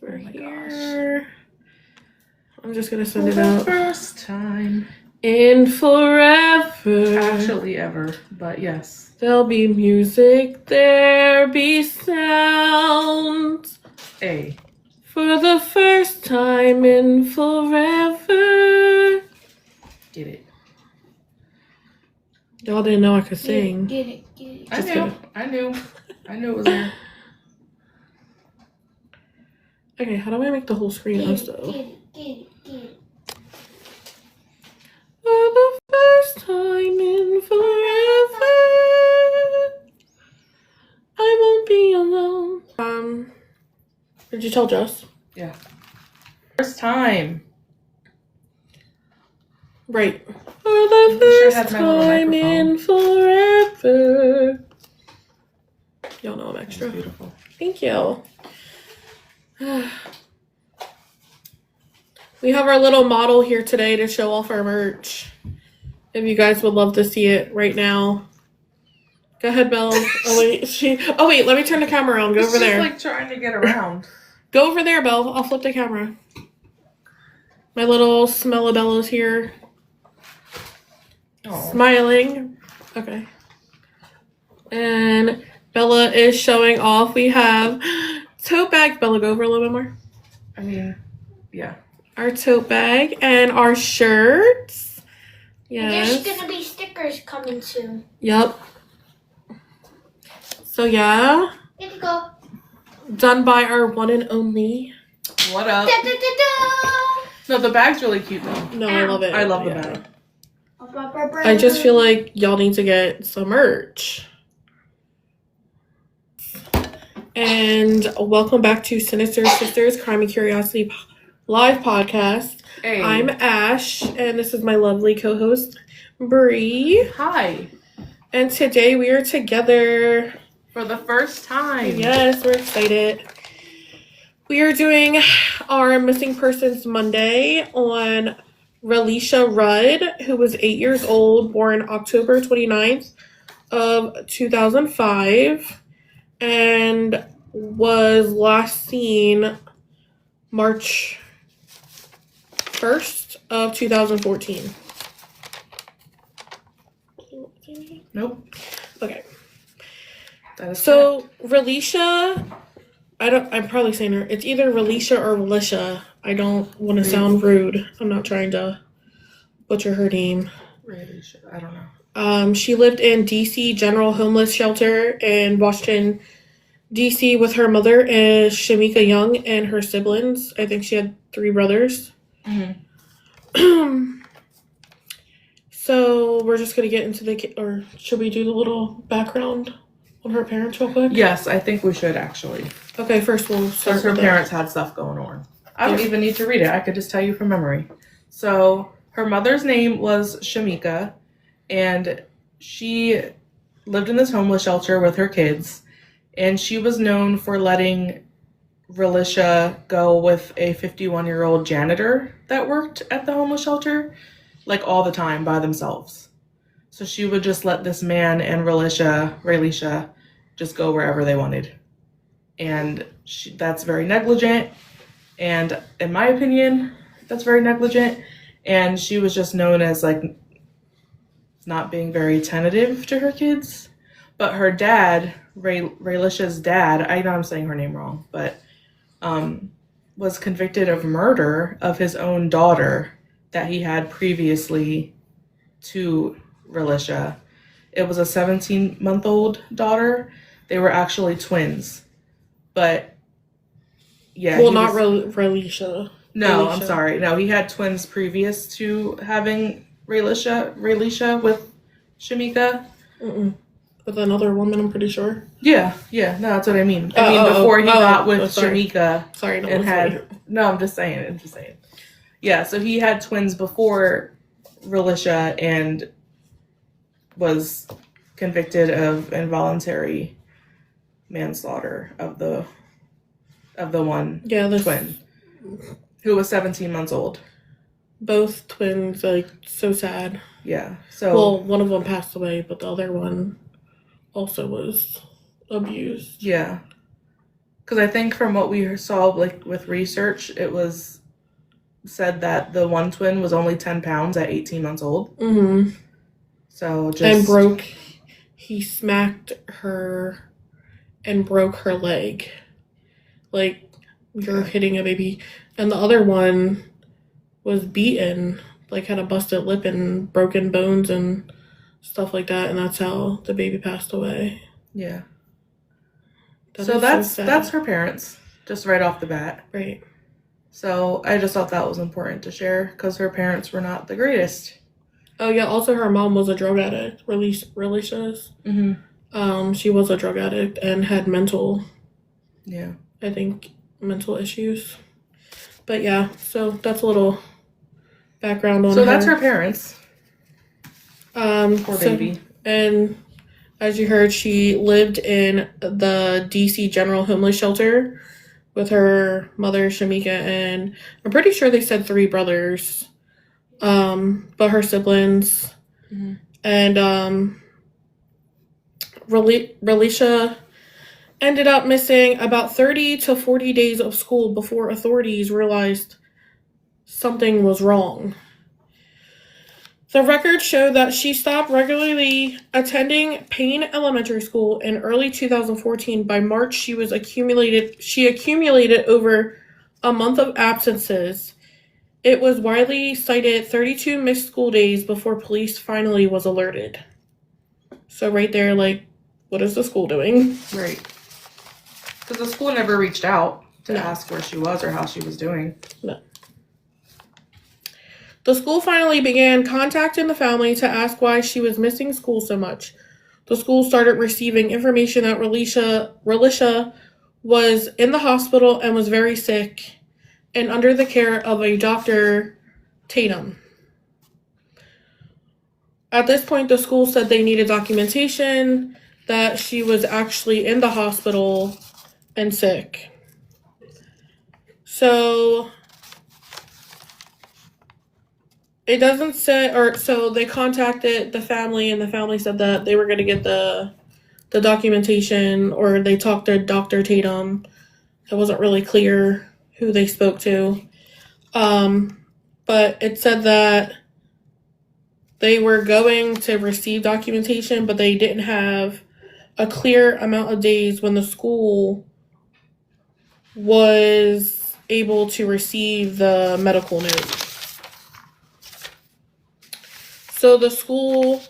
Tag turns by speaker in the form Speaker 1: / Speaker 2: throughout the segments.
Speaker 1: we're
Speaker 2: here.
Speaker 1: Gosh. I'm just gonna send it out.
Speaker 2: First time.
Speaker 1: In forever.
Speaker 2: Actually ever, but yes.
Speaker 1: There'll be music, there be sounds.
Speaker 2: A.
Speaker 1: For the first time in forever.
Speaker 2: Get it.
Speaker 1: Y'all didn't know I could sing.
Speaker 3: Get it.
Speaker 2: I knew it was there.
Speaker 1: Okay, how do I make the whole screen also?
Speaker 3: Get it.
Speaker 1: For the first time in forever, I won't be alone. Did you tell Jess?
Speaker 2: Yeah. First time.
Speaker 1: Right. For the first time in forever. Y'all know I'm extra.
Speaker 2: That's beautiful.
Speaker 1: Thank you. We have our little model here today to show off our merch. If you guys would love to see it right now. Go ahead, Belle. Oh wait, let me turn the camera around. Go over there.
Speaker 2: She's like trying to get around.
Speaker 1: Go over there, Belle. I'll flip the camera. My little Smellabella's here.
Speaker 2: Aww.
Speaker 1: Smiling. Okay. And Bella is showing off. We have tote bag. Bella, go over a little bit more.
Speaker 2: I mean, yeah.
Speaker 1: Our tote bag and our shirts. Yes.
Speaker 3: There's gonna be stickers coming soon.
Speaker 1: Yep. So yeah.
Speaker 3: Here we go.
Speaker 1: Done by our one and only.
Speaker 2: What up?
Speaker 3: Da, da, da, da.
Speaker 2: No, the bag's really cute though.
Speaker 1: No, I love it.
Speaker 2: I love the
Speaker 1: Yeah.
Speaker 2: bag.
Speaker 1: I just feel like y'all need to get some merch. And welcome back to Sinister Sisters Crime and Curiosity live podcast.
Speaker 2: Hey.
Speaker 1: I'm Ash, and this is my lovely co-host, Bree.
Speaker 2: Hi.
Speaker 1: And today we are together.
Speaker 2: For the first time.
Speaker 1: Yes, we're excited. We are doing our Missing Persons Monday on Relisha Rudd, who was 8 years old, born October 29th of 2005, and was last seen March 1st of 2014.
Speaker 2: Nope.
Speaker 1: Okay.
Speaker 2: That is
Speaker 1: So Relisha, I'm probably saying her. It's either Relisha or Relisha. I don't want to sound rude. I'm not trying to butcher her name.
Speaker 2: Relisha. I don't know.
Speaker 1: She lived in DC General Homeless Shelter in Washington, DC with her mother, Shamika Young, and her siblings. I think she had 3 brothers.
Speaker 2: Mm-hmm.
Speaker 1: So we're just going to get into or should we do the little background on her parents real quick?
Speaker 2: Yes, I think we should actually.
Speaker 1: Okay, first we'll start
Speaker 2: Because her
Speaker 1: with
Speaker 2: parents had stuff going on. I don't even need to read it. I could just tell you from memory. So her mother's name was Shamika, and she lived in this homeless shelter with her kids, and she was known for letting Relisha go with a 51-year-old janitor that worked at the homeless shelter, like all the time by themselves. So she would just let this man and Relisha just go wherever they wanted. And that's very negligent. And in my opinion, that's very negligent. And she was just known as like not being very attentive to her kids. But her dad, Relisha's dad, I know I'm saying her name wrong, but was convicted of murder of his own daughter that he had previously to Relisha. It was a 17-month-old daughter. They were actually twins. But yeah.
Speaker 1: Well, not Relisha.
Speaker 2: No,
Speaker 1: Relisha.
Speaker 2: I'm sorry. No, he had twins previous to having Relisha with Shamika.
Speaker 1: Mm-mm. With another woman, I'm pretty sure.
Speaker 2: Yeah, no, that's what I mean. Before he got with Shamika.
Speaker 1: Sorry,
Speaker 2: and had. No, I'm just saying. Yeah, so he had twins before Relisha and was convicted of involuntary manslaughter of the one twin who was 17 months old.
Speaker 1: Both twins, like, so sad.
Speaker 2: Yeah. So
Speaker 1: well, one of them passed away, but the other one also was abused.
Speaker 2: Yeah. Because I think from what we saw, like with research, it was said that the one twin was only 10 pounds at 18 months old.
Speaker 1: Mm-hmm.
Speaker 2: So just
Speaker 1: And he smacked her and broke her leg. Like, you're hitting a baby. And the other one was beaten, like had a busted lip and broken bones and stuff like that. And that's how the baby passed away.
Speaker 2: Yeah.
Speaker 1: That
Speaker 2: So
Speaker 1: is sad.
Speaker 2: that's her parents, just right off the bat.
Speaker 1: Right.
Speaker 2: So I just thought that was important to share because her parents were not the greatest.
Speaker 1: Oh yeah. Also, her mom was a drug addict. Relisha's.
Speaker 2: Mm-hmm.
Speaker 1: She was a drug addict and had mental issues. But yeah, so that's a little background on her.
Speaker 2: So that's her parents.
Speaker 1: Poor
Speaker 2: baby.
Speaker 1: And as you heard, she lived in the DC General Homeless Shelter with her mother, Shamika, and I'm pretty sure they said 3 brothers. But her siblings.
Speaker 2: Mm-hmm.
Speaker 1: And Relisha ended up missing about 30 to 40 days of school before authorities realized something was wrong. The records show that she stopped regularly attending Payne Elementary School in early 2014. By March, she accumulated over a month of absences. It was widely cited 32 missed school days before police finally was alerted. So right there, like, what is the school doing?
Speaker 2: Right. Because the school never reached out to ask where she was or how she was doing.
Speaker 1: No. The school finally began contacting the family to ask why she was missing school so much. The school started receiving information that Relisha was in the hospital and was very sick and under the care of a Dr. Tatum. At this point, the school said they needed documentation that she was actually in the hospital and sick. So it doesn't say, so they contacted the family, and the family said that they were going to get the documentation, or they talked to Dr. Tatum. It wasn't really clear who they spoke to. But it said that they were going to receive documentation, but they didn't have a clear amount of days when the school was able to receive the medical note. So the school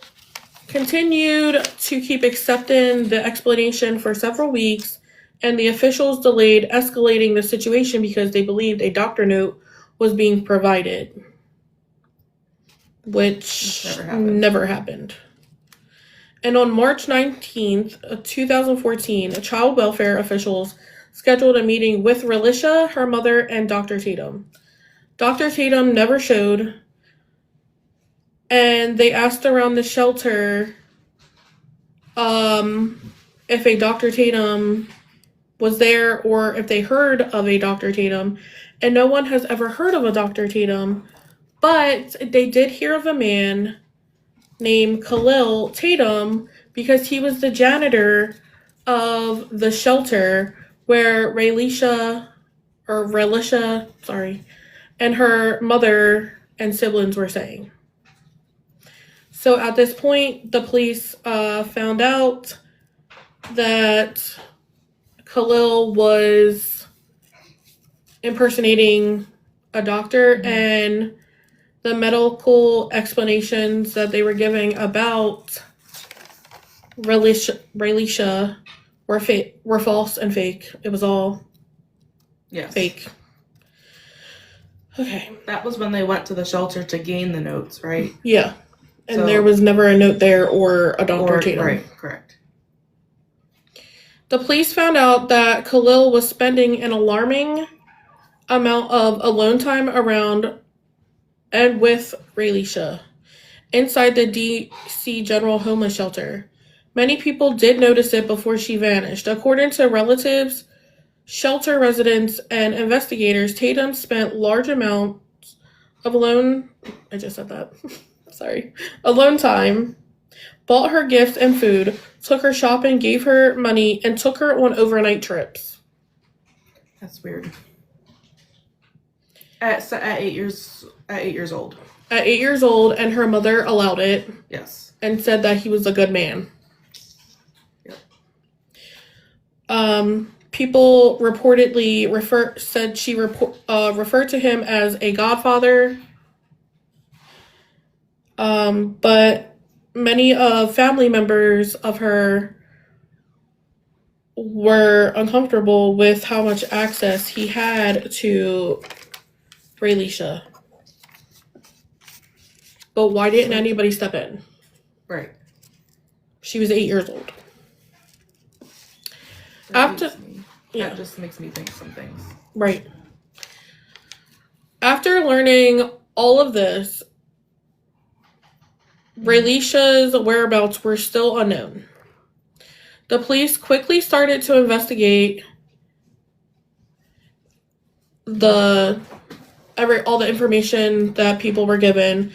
Speaker 1: continued to keep accepting the explanation for several weeks, and the officials delayed escalating the situation because they believed a doctor note was being provided, which never happened. And on March 19th, 2014, child welfare officials scheduled a meeting with Relisha, her mother, and Dr. Tatum. Dr. Tatum never showed, and they asked around the shelter if a Dr. Tatum was there or if they heard of a Dr. Tatum, and no one has ever heard of a Dr. Tatum, but they did hear of a man named Khalil Tatum because he was the janitor of the shelter where Relisha, and her mother and siblings were staying. So at this point, the police found out that Khalil was impersonating a doctor, and the medical explanations that they were giving about Relisha were false and fake. It was all fake. Okay.
Speaker 2: That was when they went to the shelter to gain the notes, right?
Speaker 1: Yeah. And there was never a note there or a Dr. Tatum.
Speaker 2: Right, correct.
Speaker 1: The police found out that Khalil was spending an alarming amount of alone time around and with Relisha inside the DC General Homeless Shelter. Many people did notice it before she vanished. According to relatives, shelter residents, and investigators, Tatum spent large amounts of alone time, bought her gifts and food, took her shopping, gave her money, and took her on overnight trips.
Speaker 2: That's weird. At 8 years old.
Speaker 1: At 8 years old, and her mother allowed it.
Speaker 2: Yes.
Speaker 1: And said that he was a good man.
Speaker 2: Yep.
Speaker 1: People reportedly referred to him as a godfather. But many family members of her were uncomfortable with how much access he had to Relisha. But why didn't anybody step in?
Speaker 2: Right.
Speaker 1: She was 8 years old.
Speaker 2: That just makes me think some things.
Speaker 1: Right. After learning all of this, Relisha's whereabouts were still unknown. The police quickly started to investigate all the information that people were given.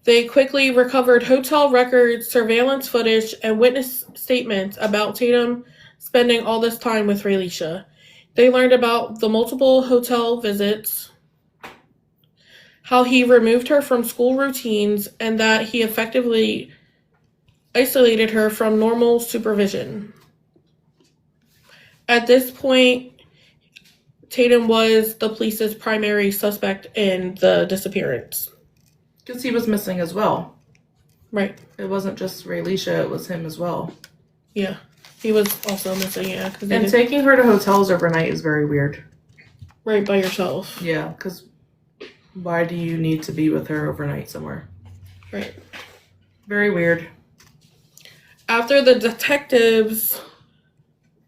Speaker 1: They quickly recovered hotel records, surveillance footage, and witness statements about Tatum spending all this time with Relisha. They learned about the multiple hotel visits, how he removed her from school routines, and that he effectively isolated her from normal supervision. At this point, Tatum was the police's primary suspect in the disappearance.
Speaker 2: Because he was missing as well.
Speaker 1: Right.
Speaker 2: It wasn't just Relisha, it was him as well.
Speaker 1: Yeah. He was also missing, yeah.
Speaker 2: And taking her to hotels overnight is very weird.
Speaker 1: Right, by yourself.
Speaker 2: Yeah, because why do you need to be with her overnight somewhere?
Speaker 1: Right.
Speaker 2: Very weird.
Speaker 1: After the detectives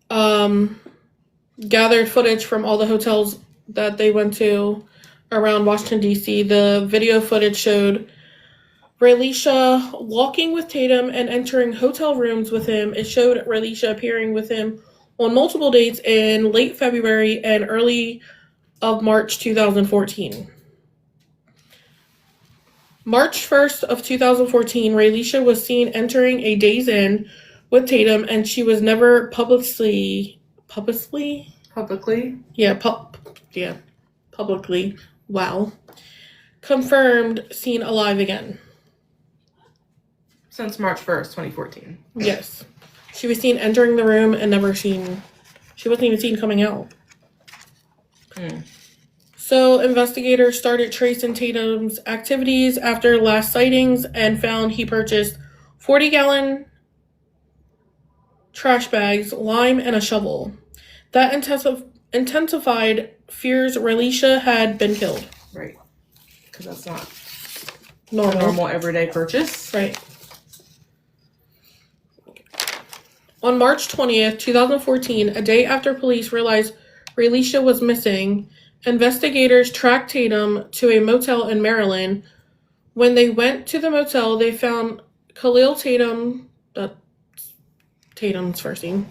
Speaker 1: gathered footage from all the hotels that they went to around Washington, D.C., the video footage showed Relisha walking with Tatum and entering hotel rooms with him. It showed Relisha appearing with him on multiple dates in late February and early of March 2014. March 1st of 2014, Relisha was seen entering a Days Inn with Tatum, and she was never publicly. Yeah, publicly. Wow. Confirmed seen alive again.
Speaker 2: Since March 1st, 2014.
Speaker 1: Yes. She was seen entering the room and she wasn't even seen coming out. So investigators started tracing Tatum's activities after last sightings and found he purchased 40-gallon trash bags, lime, and a shovel. That intensified fears Relisha had been killed.
Speaker 2: Right. Because that's not
Speaker 1: normal.
Speaker 2: A normal everyday purchase.
Speaker 1: Right. On March 20th, 2014, a day after police realized Relisha was missing, investigators tracked Tatum to a motel in Maryland. When they went to the motel, they found Khalil Tatum, Tatum's first name,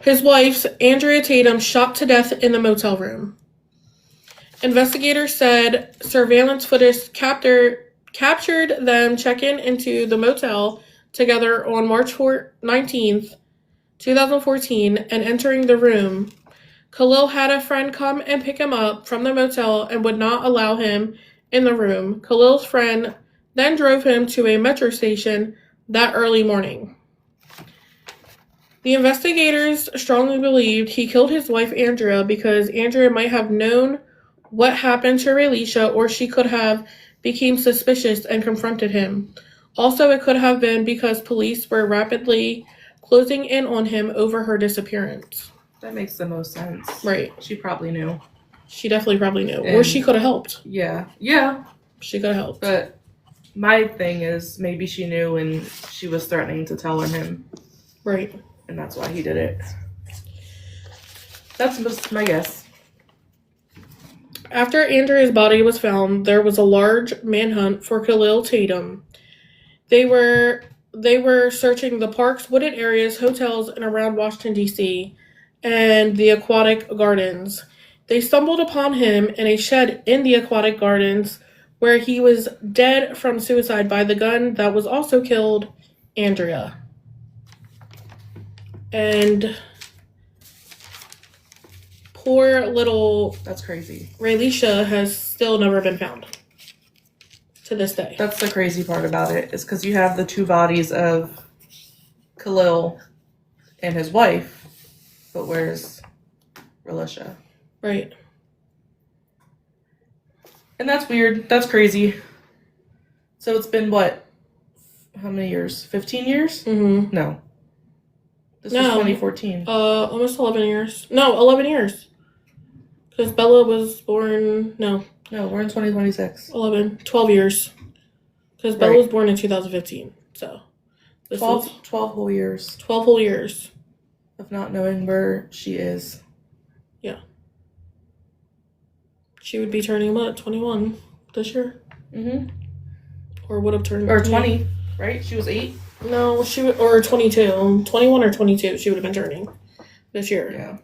Speaker 1: his wife, Andrea Tatum, shot to death in the motel room. Investigators said surveillance footage captured them checking into the motel together on March 19th, 2014, and entering the room. Khalil had a friend come and pick him up from the motel and would not allow him in the room. Khalil's friend then drove him to a metro station that early morning. The investigators strongly believed he killed his wife Andrea because Andrea might have known what happened to Relisha, or she could have become suspicious and confronted him. Also, it could have been because police were rapidly closing in on him over her disappearance.
Speaker 2: That makes the most sense.
Speaker 1: Right.
Speaker 2: She probably knew.
Speaker 1: She definitely probably knew. Or she could have helped.
Speaker 2: Yeah. Yeah.
Speaker 1: She could have helped.
Speaker 2: But my thing is maybe she knew and she was threatening to tell on him.
Speaker 1: Right.
Speaker 2: And that's why he did it. That's my guess.
Speaker 1: After Andrea's body was found, there was a large manhunt for Khalil Tatum. They were searching the parks, wooded areas, hotels, and around Washington, D.C., and the aquatic gardens. They stumbled upon him in a shed in the aquatic gardens where he was dead from suicide by the gun that was also killed Andrea. poor little
Speaker 2: That's crazy.
Speaker 1: Relisha has still never been found to this day.
Speaker 2: That's the crazy part about it, is because you have the two bodies of Khalil and his wife, but where's Relisha?
Speaker 1: Right.
Speaker 2: And that's weird. That's crazy. So it's been what? How many years? 15 years?
Speaker 1: Mm-hmm.
Speaker 2: No. This
Speaker 1: No.
Speaker 2: was 2014.
Speaker 1: Almost 11 years. No, 11 years. Because Bella was born, no,
Speaker 2: No, we're in 2026.
Speaker 1: 12 years. Because Bella
Speaker 2: Right.
Speaker 1: was born in 2015. So, this
Speaker 2: 12
Speaker 1: was
Speaker 2: 12 whole years
Speaker 1: 12 whole years.
Speaker 2: of not knowing where she is.
Speaker 1: She would be turning, what, 21 this year?
Speaker 2: Mm-hmm.
Speaker 1: Or would have turned...
Speaker 2: Or 20, right? She was 8?
Speaker 1: No, she would, or 22. 21 or 22 she would have been turning this year.
Speaker 2: Yeah.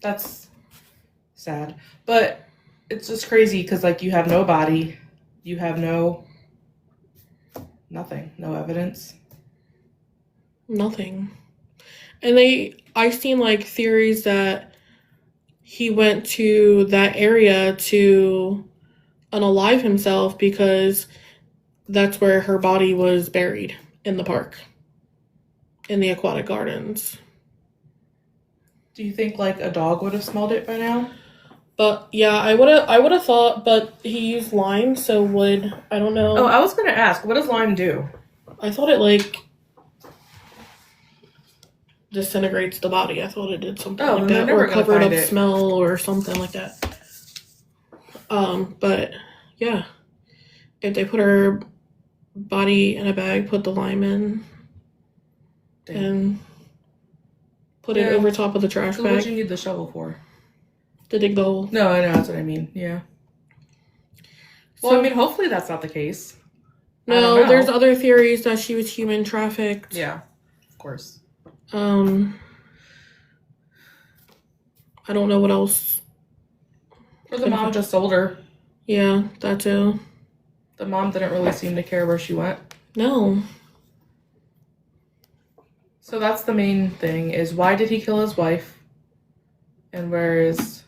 Speaker 2: That's sad. But it's just crazy because, like, you have no body. You have nothing. No evidence.
Speaker 1: Nothing. And I seen, like, theories that he went to that area to unalive himself because that's where her body was buried, in the park, in the aquatic gardens.
Speaker 2: Do you think, like, a dog would have smelled it by now?
Speaker 1: But yeah, I would have thought, but he used lime, so I don't know.
Speaker 2: Oh, I was gonna ask, what does lime do?
Speaker 1: I thought it, like, disintegrates the body. I thought it did something
Speaker 2: Oh,
Speaker 1: like
Speaker 2: then they're
Speaker 1: that,
Speaker 2: never
Speaker 1: or
Speaker 2: gonna
Speaker 1: covered up
Speaker 2: find it.
Speaker 1: smell or something like that. But yeah, if they put her body in a bag, put the lime in,
Speaker 2: Damn.
Speaker 1: and put it
Speaker 2: Yeah.
Speaker 1: over top of the trash
Speaker 2: So what'd
Speaker 1: bag
Speaker 2: you need the shovel for?
Speaker 1: to dig the hole.
Speaker 2: No, I know, that's what I mean. Yeah. Well,
Speaker 1: So-
Speaker 2: I mean, hopefully that's not the case. I
Speaker 1: No,
Speaker 2: don't know.
Speaker 1: there's other theories that she was human trafficked.
Speaker 2: Yeah, of course.
Speaker 1: I don't know what else.
Speaker 2: Or the mom just sold her.
Speaker 1: Yeah, that too.
Speaker 2: The mom didn't really seem to care where she went.
Speaker 1: No.
Speaker 2: So that's the main thing, is why did he kill his wife? And where is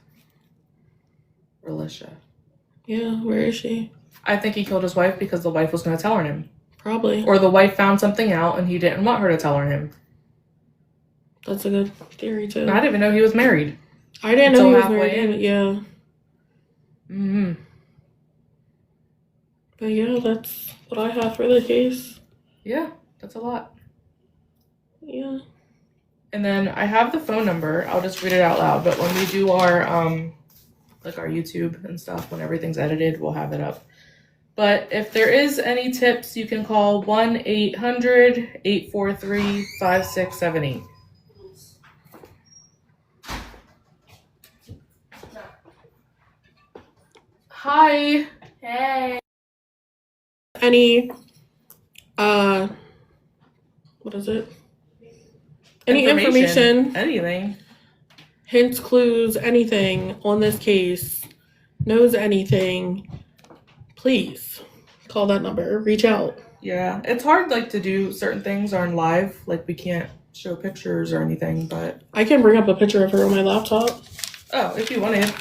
Speaker 2: Relisha?
Speaker 1: Yeah, where is she?
Speaker 2: I think he killed his wife because the wife was going to tell on him.
Speaker 1: Probably.
Speaker 2: Or the wife found something out and he didn't want her to tell on him.
Speaker 1: That's a good theory too.
Speaker 2: And I didn't even know he was married.
Speaker 1: I didn't know
Speaker 2: Until
Speaker 1: he was
Speaker 2: halfway
Speaker 1: married.
Speaker 2: in.
Speaker 1: Yeah.
Speaker 2: Mm-hmm.
Speaker 1: But yeah, that's what I have for the case.
Speaker 2: Yeah, that's a lot.
Speaker 1: Yeah.
Speaker 2: And then I have the phone number. I'll just read it out loud. But when we do our like our YouTube and stuff, when everything's edited, we'll have it up. But if there is any tips, you can call 1-800-843-5678. Hi.
Speaker 3: Hey.
Speaker 1: Any what is it? Any information,
Speaker 2: anything.
Speaker 1: hints, clues, anything on this case, knows anything, please call that number. Reach out.
Speaker 2: Yeah, it's hard like to do certain things on live. Like we can't show pictures or anything, but
Speaker 1: I can bring up a picture of her on my laptop.
Speaker 2: oh, if you wanted.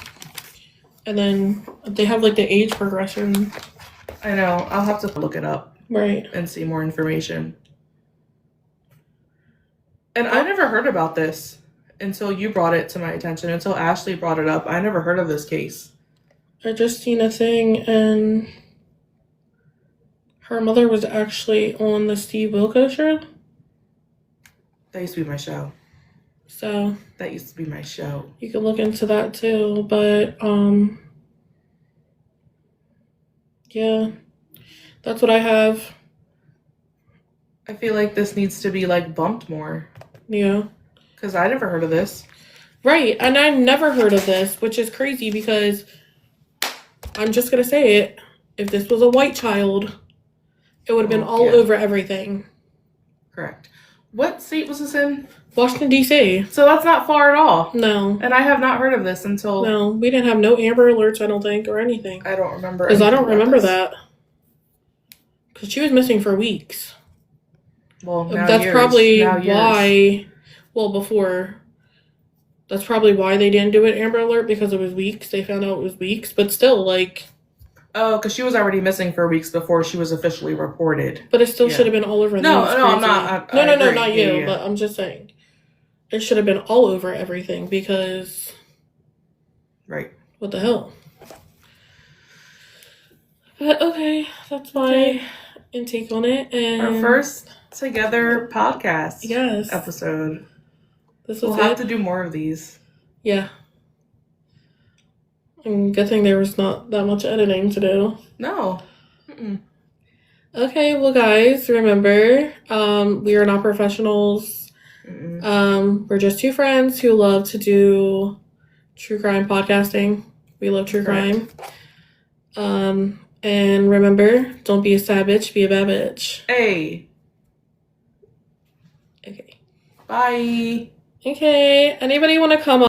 Speaker 1: And then they have like the age progression.
Speaker 2: I know. I'll have to look it up
Speaker 1: Right.
Speaker 2: and see more information. And I never heard about this until you brought it to my attention, until Ashley brought it up. I never heard of this case.
Speaker 1: I just seen a thing and her mother was actually on the Steve Wilkos show.
Speaker 2: That used to be my show.
Speaker 1: So
Speaker 2: That used to be my show.
Speaker 1: you can look into that too. But yeah. That's what I have.
Speaker 2: I feel like this needs to be like bumped more.
Speaker 1: Yeah.
Speaker 2: Because I never heard of this.
Speaker 1: Right. And I never heard of this, which is crazy because I'm just gonna say it. If this was a white child, it would have been all
Speaker 2: yeah.
Speaker 1: over everything.
Speaker 2: Correct. What state was this in?
Speaker 1: Washington, D.C.
Speaker 2: So that's not far at all.
Speaker 1: No.
Speaker 2: And I have not heard of this until...
Speaker 1: No. We didn't have no Amber Alerts, I don't think, or anything.
Speaker 2: I don't remember.
Speaker 1: Because I don't
Speaker 2: anything about
Speaker 1: remember
Speaker 2: this.
Speaker 1: that. Because she was missing for weeks.
Speaker 2: Well, now
Speaker 1: That's
Speaker 2: years.
Speaker 1: probably
Speaker 2: Now years.
Speaker 1: why, well, before That's probably why they didn't do it Amber Alert, because it was weeks. They found out it was weeks, but still, like.
Speaker 2: Oh, because she was already missing for weeks before she was officially reported.
Speaker 1: But it still should have been all over.
Speaker 2: No, I'm not.
Speaker 1: No,
Speaker 2: agree.
Speaker 1: not you. But I'm just saying, it should have been all over everything because.
Speaker 2: Right.
Speaker 1: What the hell? But okay, that's my intake on it. And
Speaker 2: our first together podcast
Speaker 1: yes
Speaker 2: episode.
Speaker 1: This was
Speaker 2: we'll have to do more of these.
Speaker 1: Yeah. And good thing there was not that much editing to do.
Speaker 2: No. Mm-mm.
Speaker 1: Okay, well, guys, remember, we are not professionals.
Speaker 2: Mm-mm.
Speaker 1: We're just two friends who love to do true crime podcasting. We love true crime. And remember, don't be a sad bitch, be a bad bitch.
Speaker 2: Hey.
Speaker 1: Okay.
Speaker 2: Bye.
Speaker 1: Okay, anybody want to come